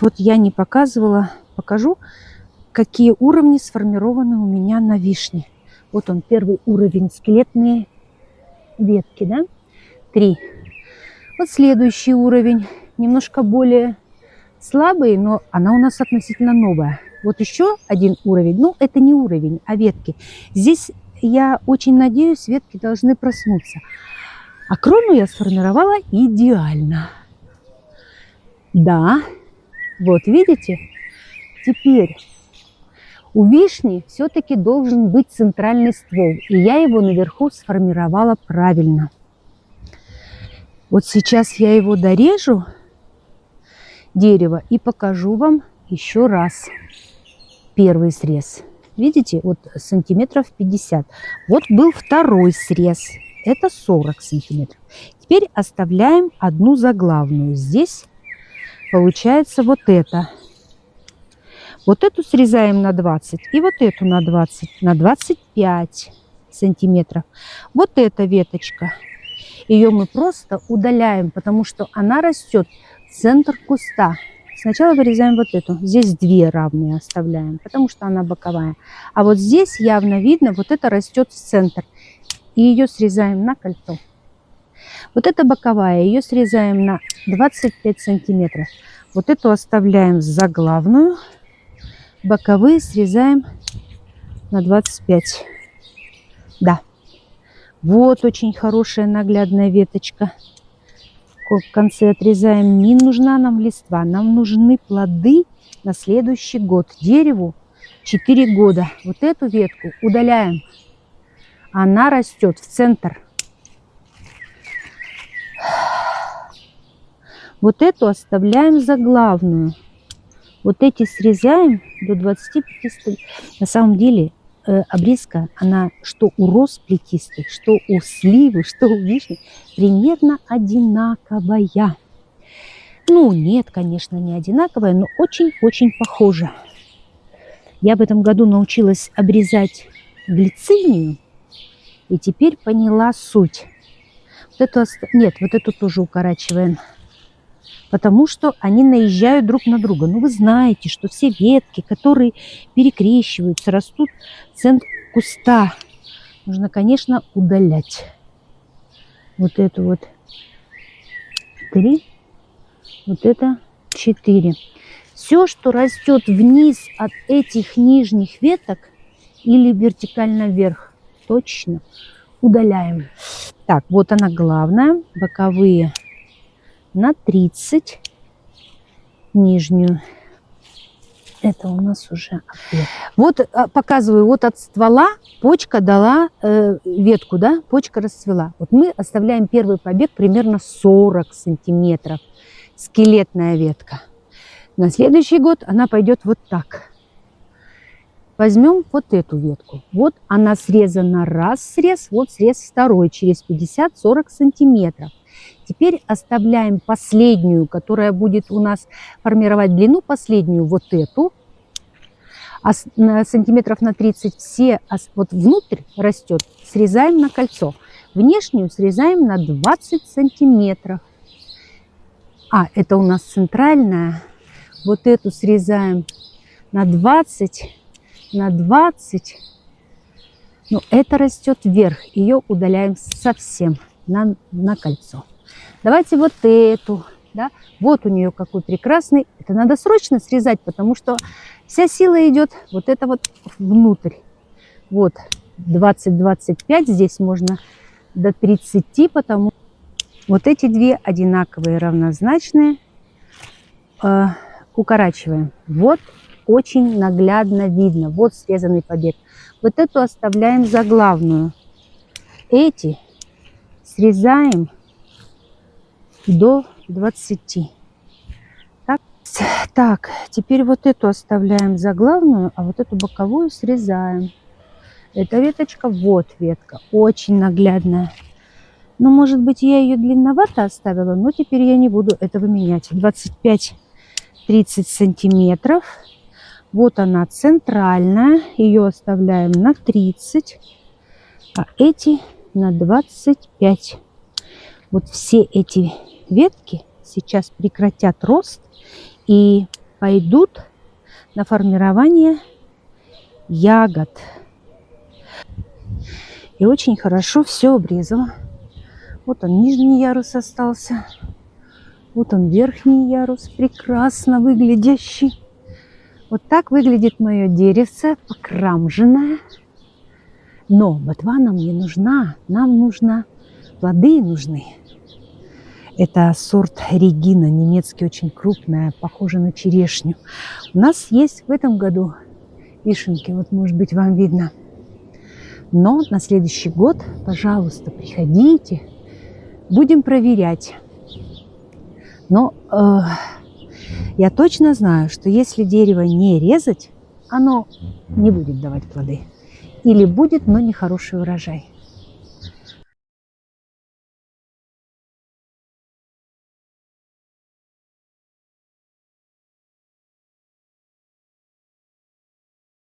Вот я не показывала, покажу, какие уровни сформированы у меня на вишне. Вот он, первый уровень, скелетные ветки, да? 3. Вот следующий уровень, немножко более слабый, но она у нас относительно новая. Вот еще один уровень, ну это не уровень, а ветки. Здесь я очень надеюсь, ветки должны проснуться. А крону я сформировала идеально. Да, вот видите? Теперь у вишни все-таки должен быть центральный ствол. И я его наверху сформировала правильно. Вот сейчас я его дорежу, дерево, и покажу вам еще раз первый срез. Видите, вот сантиметров 50. Вот был второй срез. Это 40 сантиметров. Теперь оставляем одну заглавную. Здесь получается вот это. Вот эту срезаем на 20 и вот эту на 20, на 25 сантиметров. Вот эта веточка. Ее мы просто удаляем, потому что она растет в центр куста. Сначала вырезаем вот эту. Здесь 2 равные оставляем, потому что она боковая. А вот здесь явно видно, вот это растет в центр. И ее срезаем на кольцо. Вот эта боковая, ее срезаем на 25 сантиметров. Вот эту оставляем заглавную. Боковые срезаем на 25. Да. Вот очень хорошая наглядная веточка. В конце отрезаем. Не нужна нам листва. Нам нужны плоды на следующий год. Дереву 4 года. Вот эту ветку удаляем. Она растет в центр. Вот эту оставляем заглавную. Вот эти срезаем до 25. На самом деле обрезка, она что у роз плетистых, что у сливы, что у вишни, примерно одинаковая. Ну, нет, конечно, не одинаковая, но очень-очень похожа. Я в этом году научилась обрезать глицинию, и теперь поняла суть. Вот эту нет, вот эту тоже укорачиваем, потому что они наезжают друг на друга. Ну, вы знаете, что все ветки, которые перекрещиваются, растут в центр куста. Нужно, конечно, удалять. Вот эту вот 3, вот это 4. Все, что растет вниз от этих нижних веток или вертикально вверх, точно удаляем. Так, вот она главная, боковые на 30, нижнюю. Это у нас уже ответ. Вот показываю, вот от ствола почка дала ветку, да, почка расцвела. Вот мы оставляем первый побег примерно 40 сантиметров. Скелетная ветка. На следующий год она пойдет вот так. Возьмем вот эту ветку. Вот она срезана, раз срез, вот срез второй через 50-40 сантиметров. Теперь оставляем последнюю, которая будет у нас формировать длину, последнюю вот эту. Сантиметров на 30 все, вот внутрь растет, срезаем на кольцо. Внешнюю срезаем на 20 сантиметров. А, это у нас центральная. Вот эту срезаем на 20, на 20. Но это растет вверх. Ее удаляем совсем на кольцо. Давайте вот эту. Да? Вот у нее какой прекрасный. Это надо срочно срезать, потому что вся сила идет вот это вот внутрь. Вот 20-25. Здесь можно до 30, потому вот эти 2 одинаковые, равнозначные. Укорачиваем. Вот очень наглядно видно. Вот срезанный побег. Вот эту оставляем заглавную. Эти срезаем до 20. Так, теперь вот эту оставляем заглавную, а вот эту боковую срезаем. Эта веточка, вот ветка, очень наглядная. Ну, может быть, я ее длинновато оставила, но теперь я не буду этого менять. 25-30 сантиметров. Вот она центральная, ее оставляем на 30, а эти на 25. Вот все эти ветки сейчас прекратят рост, и пойдут на формирование ягод. И очень хорошо все обрезала. Вот он, нижний ярус остался. Вот он, верхний ярус, прекрасно выглядящий. Вот так выглядит мое деревце, покрамженное. Но ботва нам не нужна. Нам нужно, плоды нужны. Это сорт Регина, немецкий, очень крупная, похожа на черешню. У нас есть в этом году вишенки, вот может быть вам видно. Но на следующий год, пожалуйста, приходите, будем проверять. Но я точно знаю, что если дерево не резать, оно не будет давать плоды. Или будет, но не хороший урожай.